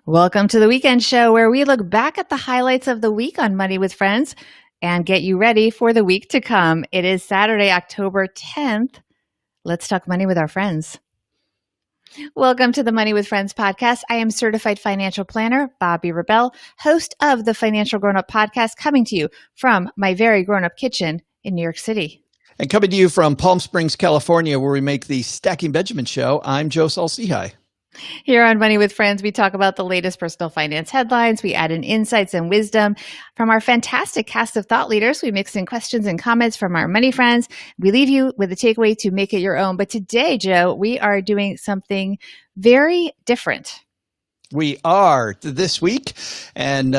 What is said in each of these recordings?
Welcome to the weekend show where we look back at the highlights of the week on Money with Friends and get you ready for the week to come. It is Saturday, October 10th. Let's talk money with our friends. Welcome to the Money with Friends podcast. I am certified financial planner, Bobbi Rebell, host of the Financial Grown Up podcast, coming to you from my very grown up kitchen in New York City. And coming to you from Palm Springs, California, where we make the Stacking Benjamin show, I'm Joe Saul-Sehy. Here on Money with Friends, we talk about the latest personal finance headlines. We add in insights and wisdom from our fantastic cast of thought leaders. We mix in questions and comments from our money friends. We leave you with a takeaway to make it your own. But today, Joe, we are doing something very different. We are this week, and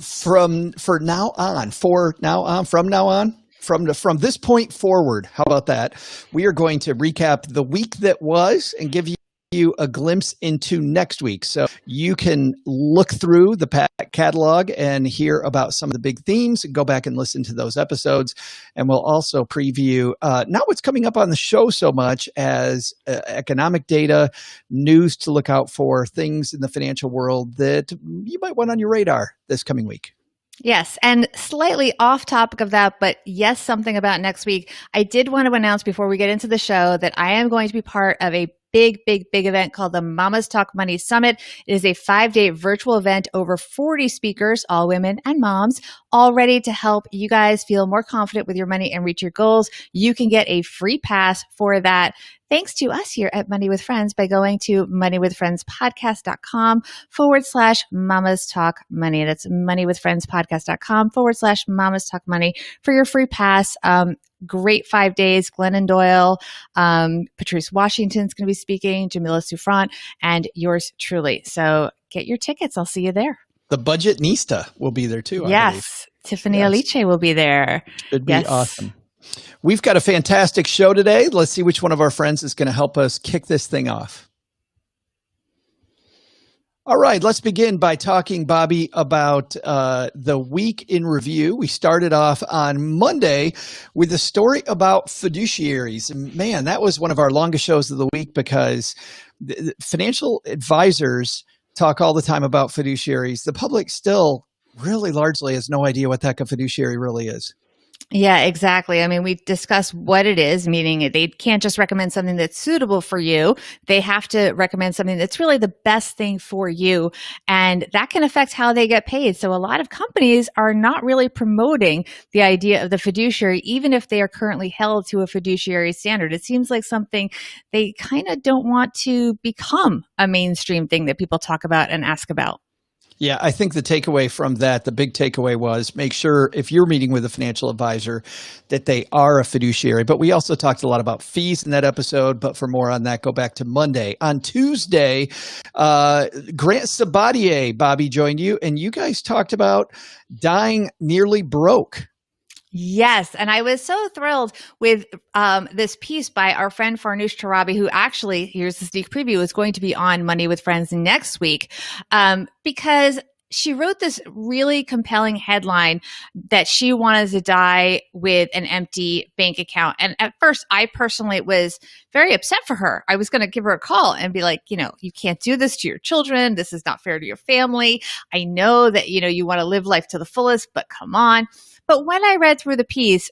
from now on, from this point forward, how about that? We are going to recap the week that was and give you a glimpse into next week. So you can look through the catalog and hear about some of the big themes and go back and listen to those episodes. And we'll also preview not what's coming up on the show so much as economic data, news to look out for, things in the financial world that you might want on your radar this coming week. Yes, and slightly off topic of that, but yes, something about next week. I did want to announce before we get into the show that I am going to be part of a big event called the Mamas Talk Money Summit. It is a 5-day virtual event, over 40 speakers, all women and moms, all ready to help you guys feel more confident with your money and reach your goals. You can get a free pass for that thanks to us here at Money with Friends by going to moneywithfriendspodcast.com/Mamas Talk Money. That's moneywithfriendspodcast.com/Mamas Talk Money for your free pass. Great 5 days. Glennon Doyle, Patrice Washington's going to be speaking, Jamila Souffrant, and yours truly. So get your tickets. I'll see you there. The Budgetnista will be there too. Yes. Tiffany Aliche will be there. Should be awesome. We've got a fantastic show today. Let's see which one of our friends is going to help us kick this thing off. All right, let's begin by talking, Bobbi, about the week in review. We started off on Monday with a story about fiduciaries. And man, that was one of our longest shows of the week because financial advisors talk all the time about fiduciaries. The public still really largely has no idea what the heck a fiduciary really is. Yeah, exactly. I mean, we discussed what it is, meaning they can't just recommend something that's suitable for you. They have to recommend something that's really the best thing for you. And that can affect how they get paid. So a lot of companies are not really promoting the idea of the fiduciary, even if they are currently held to a fiduciary standard. It seems like something they kind of don't want to become a mainstream thing that people talk about and ask about. Yeah, I think the takeaway from that, the big takeaway was make sure if you're meeting with a financial advisor that they are a fiduciary. But we also talked a lot about fees in that episode. But for more on that, go back to Monday. On Tuesday, Grant Sabatier, Bobbi, joined you, and you guys talked about dying nearly broke. Yes. And I was so thrilled with this piece by our friend Farnoosh Torabi, who actually, here's the sneak preview, is going to be on Money with Friends next week, because she wrote this really compelling headline that she wanted to die with an empty bank account. And at first, I personally was very upset for her. I was going to give her a call and be like, you can't do this to your children. This is not fair to your family. I know that, you want to live life to the fullest, but come on. But when I read through the piece,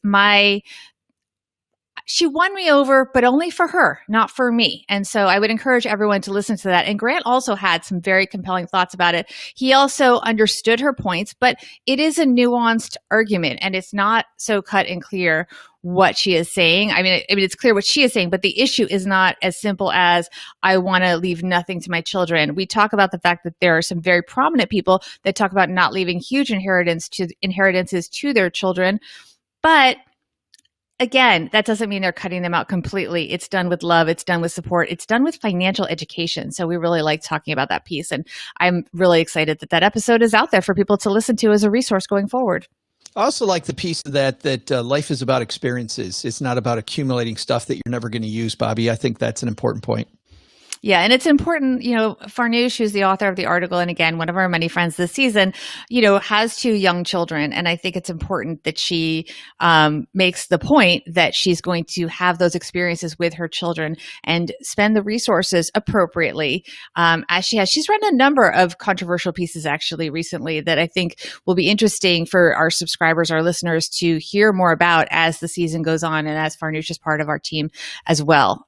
she won me over, but only for her, not for me. And so I would encourage everyone to listen to that. And Grant also had some very compelling thoughts about it. He also understood her points, but it is a nuanced argument and it's not so cut and clear what she is saying. I mean, it's clear what she is saying, but the issue is not as simple as I want to leave nothing to my children. We talk about the fact that there are some very prominent people that talk about not leaving huge inheritances to their children. But again, that doesn't mean they're cutting them out completely. It's done with love. It's done with support. It's done with financial education. So we really like talking about that piece. And I'm really excited that episode is out there for people to listen to as a resource going forward. I also like the piece of that life is about experiences. It's not about accumulating stuff that you're never going to use, Bobbi. I think that's an important point. Yeah, and it's important, Farnoosh, who's the author of the article, and again, one of our money friends this season, has two young children. And I think it's important that she makes the point that she's going to have those experiences with her children and spend the resources appropriately, as she has. She's written a number of controversial pieces actually recently that I think will be interesting for our subscribers, our listeners, to hear more about as the season goes on and as Farnoosh is part of our team as well.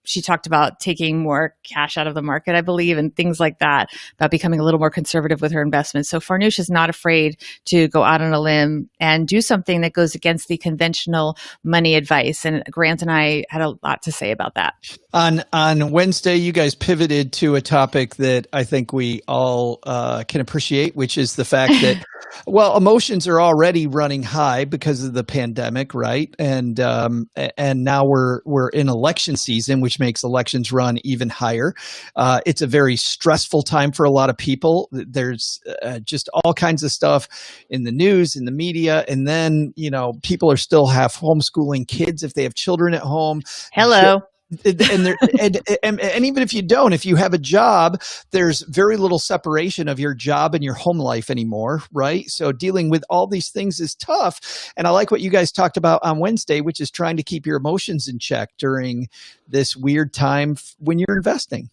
She talked about taking more cash out of the market, I believe, and things like that, about becoming a little more conservative with her investments. So Farnoosh is not afraid to go out on a limb and do something that goes against the conventional money advice. And Grant and I had a lot to say about that. On Wednesday, you guys pivoted to a topic that I think we all can appreciate, which is the fact that, well, emotions are already running high because of the pandemic, right? And now we're in election season, which makes elections run even higher. It's a very stressful time for a lot of people. There's just all kinds of stuff in the news, in the media, and then people are still have homeschooling kids if they have children at home. Hello. And even if you don't, if you have a job, there's very little separation of your job and your home life anymore, right? So dealing with all these things is tough. And I like what you guys talked about on Wednesday, which is trying to keep your emotions in check during this weird time when you're investing.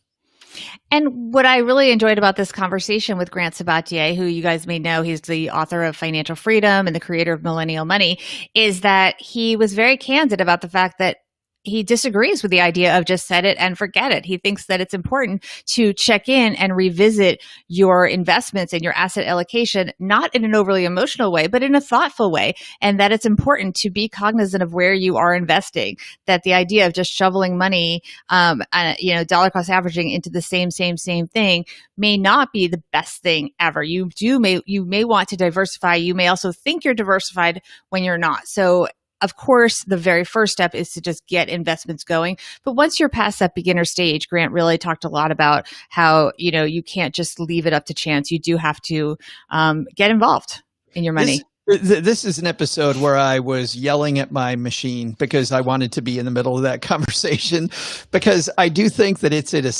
And what I really enjoyed about this conversation with Grant Sabatier, who you guys may know, he's the author of Financial Freedom and the creator of Millennial Money, is that he was very candid about the fact that he disagrees with the idea of just set it and forget it. He thinks that it's important to check in and revisit your investments and your asset allocation, not in an overly emotional way, but in a thoughtful way. And that it's important to be cognizant of where you are investing, that the idea of just shoveling money, dollar cost averaging into the same thing may not be the best thing ever. You may want to diversify. You may also think you're diversified when you're not. So of course, the very first step is to just get investments going. But once you're past that beginner stage, Grant really talked a lot about how, you can't just leave it up to chance. You do have to get involved in your money. This is an episode where I was yelling at my machine because I wanted to be in the middle of that conversation, because I do think that it's at a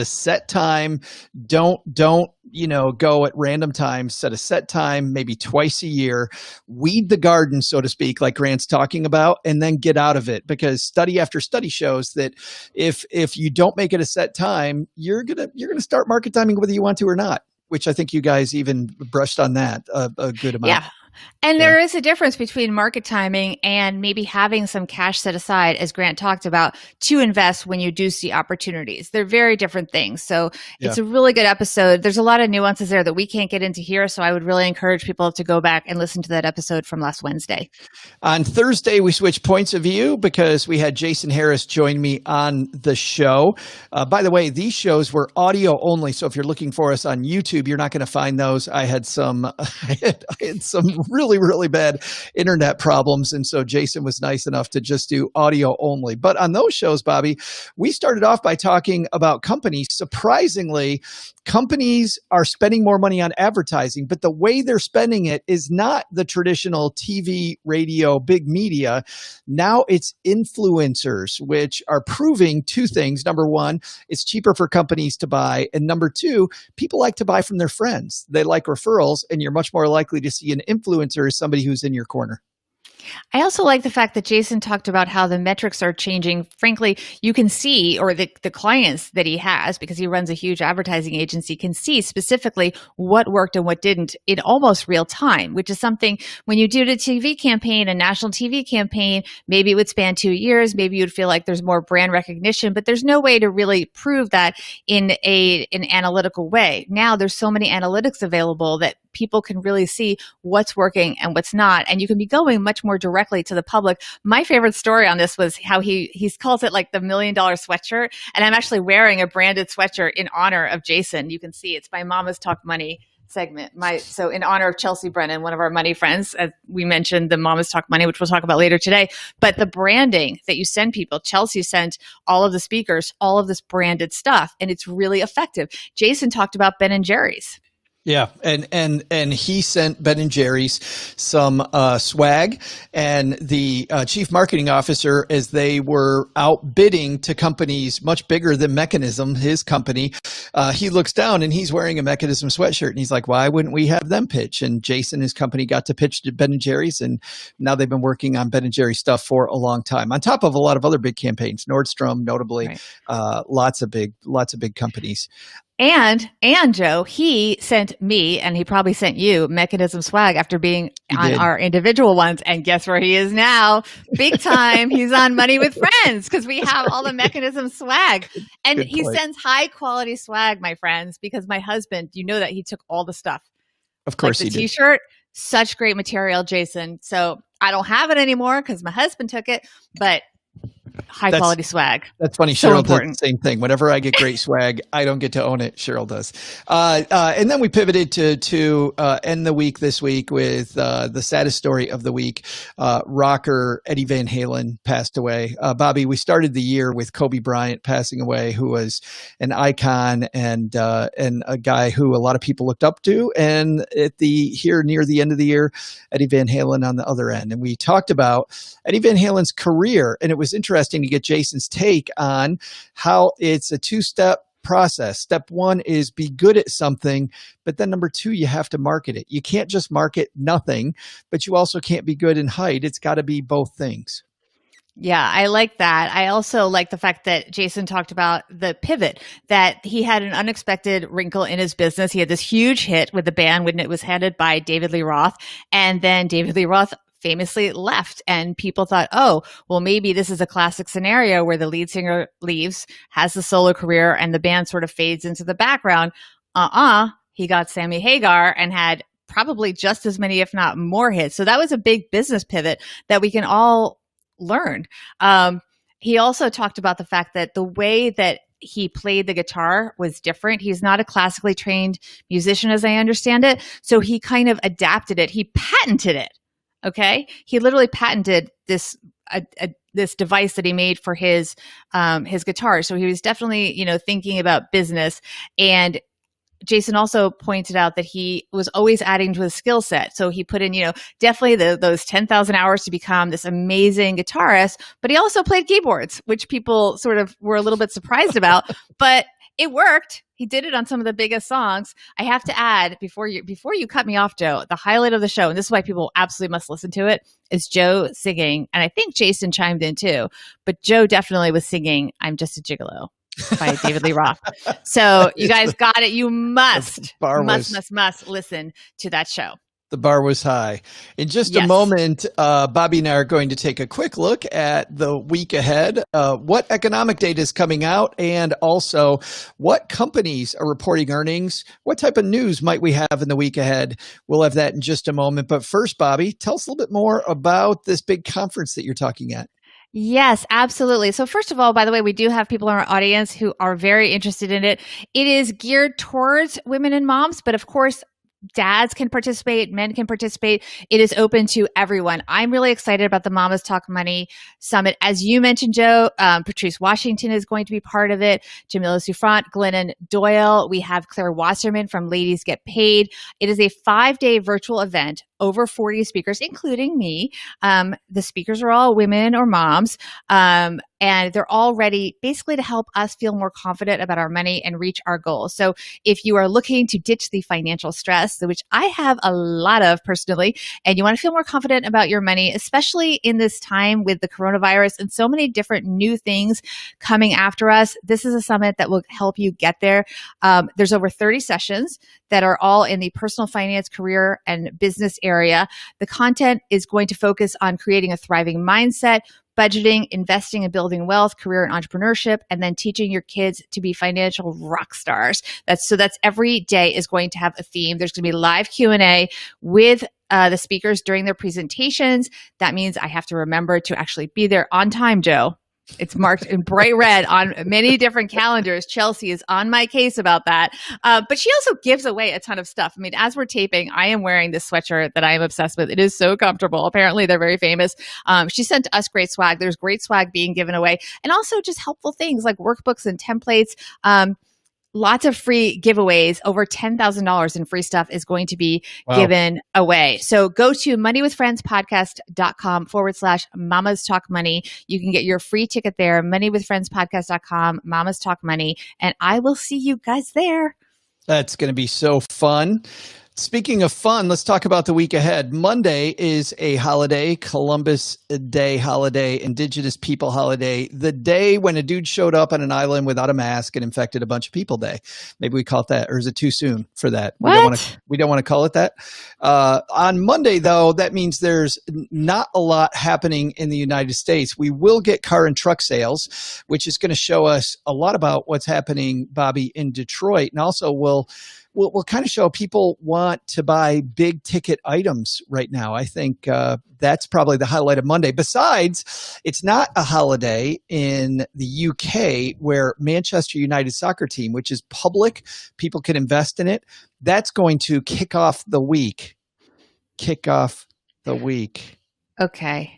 set time. Don't go at random times. Set a set time, maybe twice a year. Weed the garden, so to speak, like Grant's talking about, and then get out of it. Because study after study shows that if you don't make it a set time, you're gonna start market timing whether you want to or not. Which I think you guys even brushed on that a good amount. Yeah. And there is a difference between market timing and maybe having some cash set aside, as Grant talked about, to invest when you do see opportunities. They're very different things. So it's a really good episode. There's a lot of nuances there that we can't get into here. So I would really encourage people to go back and listen to that episode from last Wednesday. On Thursday, we switched points of view because we had Jason Harris join me on the show. By the way, these shows were audio only. So if you're looking for us on YouTube, you're not going to find those. I had some really, really bad internet problems. And so Jason was nice enough to just do audio only. But on those shows, Bobbi, we started off by talking about companies. Surprisingly, companies are spending more money on advertising, but the way they're spending it is not the traditional TV, radio, big media. Now it's influencers, which are proving two things. Number one, it's cheaper for companies to buy. And number two, people like to buy from their friends. They like referrals, and you're much more likely to see an influencer as somebody who's in your corner. I also like the fact that Jason talked about how the metrics are changing. Frankly, you can see, or the clients that he has, because he runs a huge advertising agency, can see specifically what worked and what didn't in almost real time, which is something when you do a TV campaign, a national TV campaign, maybe it would span 2 years. Maybe you'd feel like there's more brand recognition, but there's no way to really prove that in an analytical way. Now there's so many analytics available that people can really see what's working and what's not. And you can be going much more directly to the public. My favorite story on this was how he calls it like the $1 million sweatshirt. And I'm actually wearing a branded sweatshirt in honor of Jason. You can see it's my Mama's Talk Money segment. So in honor of Chelsea Brennan, one of our money friends, as we mentioned, the Mama's Talk Money, which we'll talk about later today. But the branding that you send people, Chelsea sent all of the speakers, all of this branded stuff, and it's really effective. Jason talked about Ben and Jerry's. Yeah, and he sent Ben and Jerry's some swag, and the chief marketing officer, as they were outbidding to companies much bigger than Mechanism, his company, he looks down and he's wearing a Mechanism sweatshirt, and he's like, "Why wouldn't we have them pitch?" And Jason, his company, got to pitch to Ben and Jerry's, and now they've been working on Ben and Jerry's stuff for a long time. On top of a lot of other big campaigns, Nordstrom, notably, right. Lots of big companies. And Joe, he sent me, and he probably sent you, Mechanism swag after being on our individual ones. And guess where he is now? Big time. He's on Money with Friends because we have all the Mechanism swag. And he sends high quality swag, my friends, because my husband, you know that he took all the stuff. Of course, like the t-shirt, such great material, Jason. So I don't have it anymore because my husband took it, but high quality swag. That's funny. So Cheryl does the same thing. Whenever I get great swag, I don't get to own it. Cheryl does. And then we pivoted to end the week this week with the saddest story of the week. Rocker Eddie Van Halen passed away. Bobby, we started the year with Kobe Bryant passing away, who was an icon and a guy who a lot of people looked up to. And near the end of the year, Eddie Van Halen on the other end. And we talked about Eddie Van Halen's career, and it was interesting to get Jason's take on how it's a two-step process. Step one is be good at something, but then number two, you have to market it. You can't just market nothing, but you also can't be good in height. It's got to be both things. Yeah, I like that. I also like the fact that Jason talked about the pivot, that he had an unexpected wrinkle in his business. He had this huge hit with the band when it was headed by David Lee Roth, and then David Lee Roth famously left, and people thought, oh, well, maybe this is a classic scenario where the lead singer leaves, has the solo career, and the band sort of fades into the background. He got Sammy Hagar and had probably just as many, if not more hits. So that was a big business pivot that we can all learn. He also talked about the fact that the way that he played the guitar was different. He's not a classically trained musician, as I understand it. So he kind of adapted it. He patented it. Okay. He literally patented this device that he made for his guitar. So he was definitely, thinking about business. And Jason also pointed out that he was always adding to his skill set. So he put in, definitely those 10,000 hours to become this amazing guitarist, but he also played keyboards, which people sort of were a little bit surprised about, but it worked. He did it on some of the biggest songs. I have to add, before you cut me off, Joe, the highlight of the show, and this is why people absolutely must listen to it, is Joe singing. And I think Jason chimed in too, but Joe definitely was singing "I'm Just a Gigolo" by David Lee Roth. So you guys got it. You must listen to that show. The bar was high. In just a moment, Bobby and I are going to take a quick look at the week ahead, what economic data is coming out, and also what companies are reporting earnings. What type of news might we have in the week ahead? We'll have that in just a moment. But first, Bobby, tell us a little bit more about this big conference that you're talking at. Yes, absolutely. So first of all, by the way, we do have people in our audience who are very interested in it. It is geared towards women and moms, but of course, dads can participate, men can participate. It is open to everyone. I'm really excited about the Mamas Talk Money Summit. As you mentioned, Joe, Patrice Washington is going to be part of it. Jamila Souffrant, Glennon Doyle. We have Claire Wasserman from Ladies Get Paid. It is a 5-day virtual event, over 40 speakers, including me. The speakers are all women or moms. And they're all ready basically to help us feel more confident about our money and reach our goals. So if you are looking to ditch the financial stress, which I have a lot of personally, and you want to feel more confident about your money, especially in this time with the coronavirus and so many different new things coming after us, this is a summit that will help you get there. There's over 30 sessions that are all in the personal finance, career, and business area. The content is going to focus on creating a thriving mindset, budgeting, investing and building wealth, career and entrepreneurship, and then teaching your kids to be financial rock stars. That's every day is going to have a theme. There's going to be live Q&A with the speakers during their presentations. That means I have to remember to actually be there on time, Joe. It's marked in bright red on many different calendars. Chelsea is on my case about that. But she also gives away a ton of stuff. I mean, as we're taping, I am wearing this sweatshirt that I am obsessed with. It is so comfortable. Apparently, they're very famous. She sent us great swag. There's great swag being given away. And also just helpful things like workbooks and templates. lots of free giveaways. Over $10,000 in free stuff is going to be Wow. given away. So go to moneywithfriendspodcast.com/Mamas Talk Money. You can get your free ticket there, moneywithfriendspodcast.com, Mamas Talk Money. And I will see you guys there. That's going to be so fun. Speaking of fun, let's talk about the week ahead. Monday is a holiday, Columbus Day holiday, Indigenous People holiday, the day when a dude showed up on an island without a mask and infected a bunch of people day. Maybe we call it that, or is it too soon for that? What? We don't want to call it that. On Monday, though, that means there's not a lot happening in the United States. We will get car and truck sales, which is going to show us a lot about what's happening, Bobbi, in Detroit. And also we'll kind of show people want to buy big ticket items right now. I think that's probably the highlight of Monday. Besides, it's not a holiday in the UK where Manchester United soccer team, which is public, people can invest in it. That's going to kick off the week. Okay.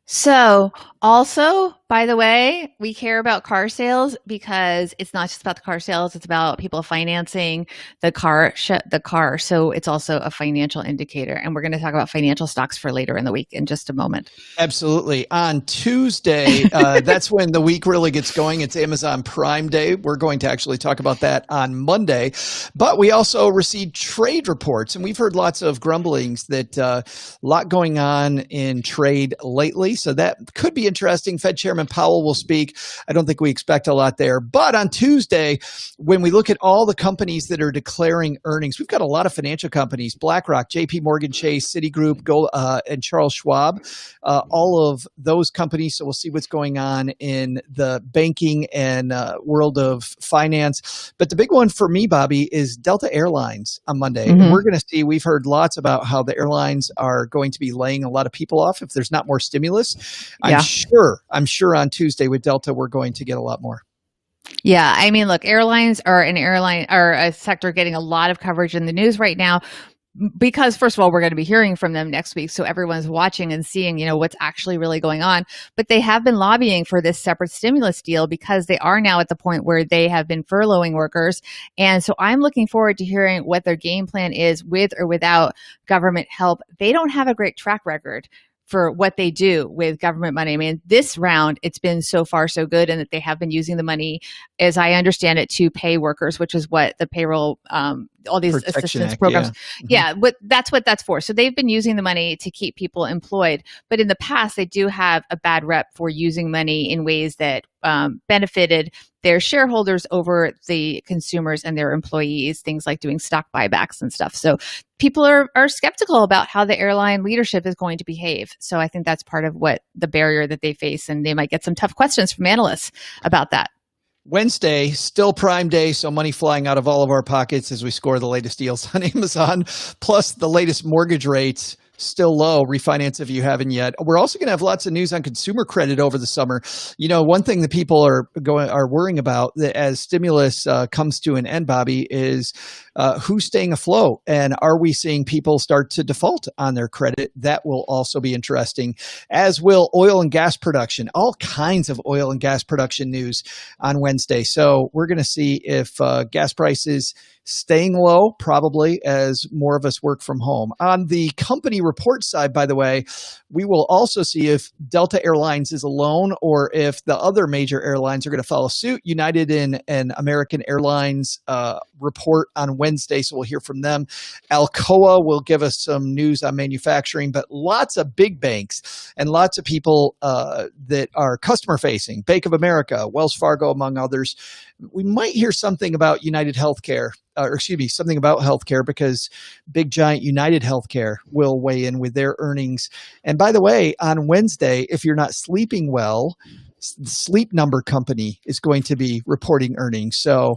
So also, by the way, we care about car sales because it's not just about the car sales. It's about people financing the car. So it's also a financial indicator. And we're going to talk about financial stocks for later in the week in just a moment. Absolutely. On Tuesday, that's when the week really gets going. It's Amazon Prime Day. We're going to actually talk about that on Monday. But we also received trade reports, and we've heard lots of grumblings that a lot going on in trade lately. So that could be interesting. Fed Chairman Powell will speak. I don't think we expect a lot there. But on Tuesday, when we look at all the companies that are declaring earnings, we've got a lot of financial companies, BlackRock, JP Morgan Chase, Citigroup, and Charles Schwab, all of those companies. So we'll see what's going on in the banking and world of finance. But the big one for me, Bobbi, is Delta Airlines on Monday. Mm-hmm. And we're going to see, we've heard lots about how the airlines are going to be laying a lot of people off if there's not more stimulus. Yeah. I'm sure on Tuesday with Delta, we're going to get a lot more. Yeah. I mean, look, airlines are a sector getting a lot of coverage in the news right now because, first of all, we're going to be hearing from them next week. So everyone's watching and seeing, what's actually really going on. But they have been lobbying for this separate stimulus deal because they are now at the point where they have been furloughing workers. And so I'm looking forward to hearing what their game plan is with or without government help. They don't have a great track record for what they do with government money. I mean, this round, it's been so far so good, and that they have been using the money, as I understand it, to pay workers, which is what the payroll, all these Protection assistance Act, programs. yeah. Yeah, that's what that's for. So they've been using the money to keep people employed. But in the past, they do have a bad rep for using money in ways that benefited their shareholders over the consumers and their employees, things like doing stock buybacks and stuff. So people are skeptical about how the airline leadership is going to behave. So I think that's part of what the barrier that they face, and they might get some tough questions from analysts about that. Wednesday, still Prime Day, so money flying out of all of our pockets as we score the latest deals on Amazon, plus the latest mortgage rates. Still low. Refinance if you haven't yet. We're also going to have lots of news on consumer credit over the summer. One thing that people are worrying about that as stimulus comes to an end, Bobbi, is who's staying afloat, and are we seeing people start to default on their credit? That will also be interesting, as will oil and gas production. All kinds of oil and gas production news on Wednesday. So we're going to see if gas prices staying low, probably, as more of us work from home. On the company report side, by the way, we will also see if Delta Airlines is alone or if the other major airlines are going to follow suit. United and American Airlines report on Wednesday, so we'll hear from them. Alcoa will give us some news on manufacturing, but lots of big banks and lots of people that are customer-facing, Bank of America, Wells Fargo, among others. We might hear something about United Healthcare, something about healthcare, because big giant United Healthcare will weigh in with their earnings. And by the way, on Wednesday, if you're not sleeping well, the Sleep Number company is going to be reporting earnings. So,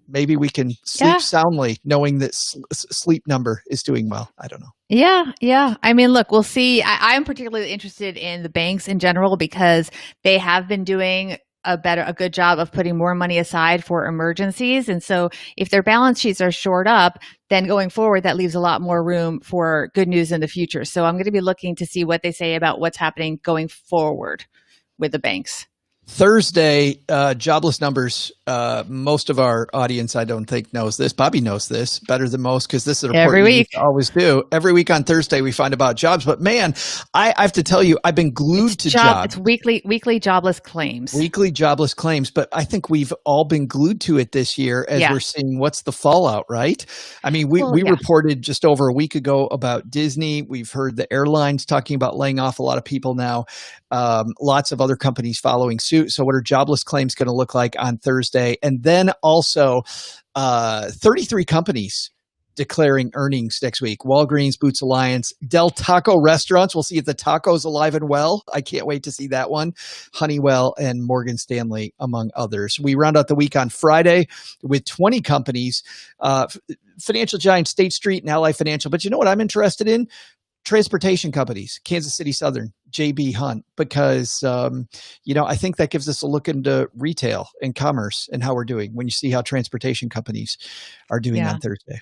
maybe we can sleep soundly knowing that Sleep Number is doing well. I don't know. Yeah. I mean, look, we'll see. I'm particularly interested in the banks in general because they have been doing a good job of putting more money aside for emergencies. And so if their balance sheets are shored up, then going forward, that leaves a lot more room for good news in the future. So I'm going to be looking to see what they say about what's happening going forward with the banks. Absolutely. Absolutely. Thursday, jobless numbers. Most of our audience, I don't think, knows this. Bobbi knows this better than most because this is a report Every week. we always do. Every week on Thursday, we find about jobs. But man, I have to tell you, I've been glued to jobs. It's weekly jobless claims. Weekly jobless claims. But I think we've all been glued to it this year as we're seeing what's the fallout, right? I mean, we reported just over a week ago about Disney. We've heard the airlines talking about laying off a lot of people now. Lots of other companies following suit. So what are jobless claims going to look like on Thursday? And then also 33 companies declaring earnings next week. Walgreens, Boots Alliance, Del Taco Restaurants. We'll see if the taco's alive and well. I can't wait to see that one. Honeywell and Morgan Stanley, among others. We round out the week on Friday with 20 companies. Financial giant State Street and Ally Financial. But you know what I'm interested in? Transportation companies, Kansas City Southern, JB Hunt, because, I think that gives us a look into retail and commerce and how we're doing when you see how transportation companies are doing on Thursday.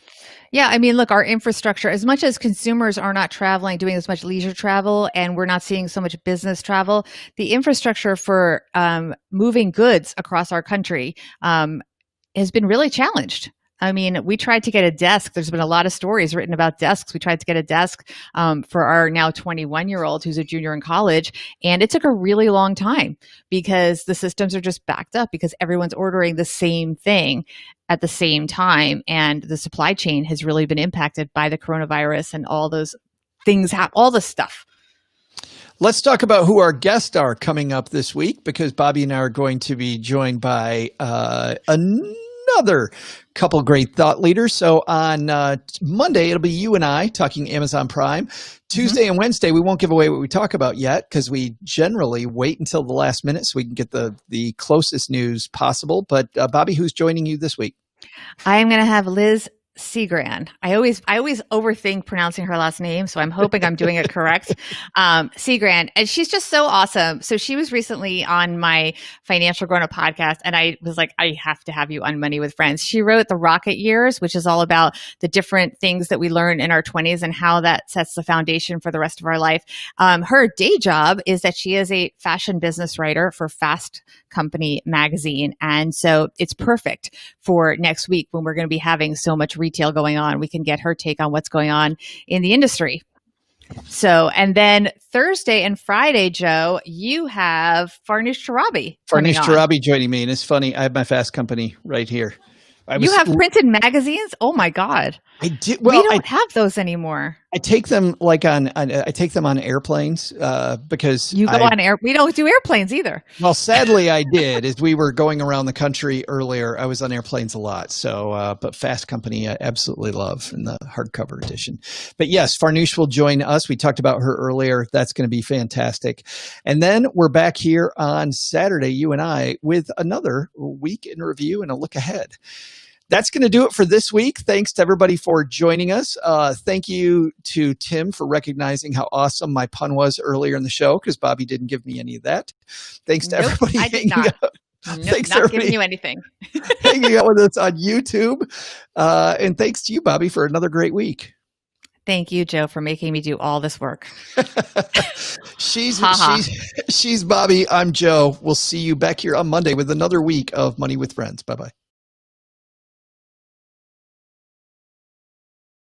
Yeah. I mean, look, our infrastructure, as much as consumers are not traveling, doing as much leisure travel, and we're not seeing so much business travel, the infrastructure for moving goods across our country has been really challenged. I mean, we tried to get a desk. There's been a lot of stories written about desks. We tried to get a desk for our now 21-year-old who's a junior in college. And it took a really long time because the systems are just backed up because everyone's ordering the same thing at the same time. And the supply chain has really been impacted by the coronavirus and all those things, all the stuff. Let's talk about who our guests are coming up this week, because Bobbi and I are going to be joined by another couple great thought leaders. So on Monday, it'll be you and I talking Amazon Prime. Tuesday and Wednesday, we won't give away what we talk about yet because we generally wait until the last minute so we can get the closest news possible. But Bobbi, who's joining you this week? I am going to have Liz Seagran. I always overthink pronouncing her last name, so I'm hoping I'm doing it correct. Seagran, and she's just so awesome. So she was recently on my Financial Grown Up podcast, and I was like, I have to have you on Money with Friends. She wrote The Rocket Years, which is all about the different things that we learn in our 20s and how that sets the foundation for the rest of our life. Her day job is that she is a fashion business writer for Fast Company magazine, and so it's perfect for next week when we're going to be having so much retail going on. We can get her take on what's going on in the industry. So, and then Thursday and Friday, Joe, you have Farnoosh Torabi. Farnoosh Torabi joining me. And it's funny, I have my Fast Company right here. You have printed magazines? Oh my God. I did. Well, we don't have those anymore. I take them I take them on airplanes because you go on air. We don't do airplanes either. Well, sadly, I did. As we were going around the country earlier, I was on airplanes a lot. So, but Fast Company, I absolutely love in the hardcover edition. But yes, Farnoosh will join us. We talked about her earlier. That's going to be fantastic. And then we're back here on Saturday, you and I, with another week in review and a look ahead. That's going to do it for this week. Thanks to everybody for joining us. Thank you to Tim for recognizing how awesome my pun was earlier in the show, because Bobbi didn't give me any of that. Thanks to everybody hanging out. Thanks not giving you anything. Hanging out with us on YouTube. And thanks to you, Bobbi, for another great week. Thank you, Joe, for making me do all this work. She's Bobbi. I'm Joe. We'll see you back here on Monday with another week of Money with Friends. Bye-bye.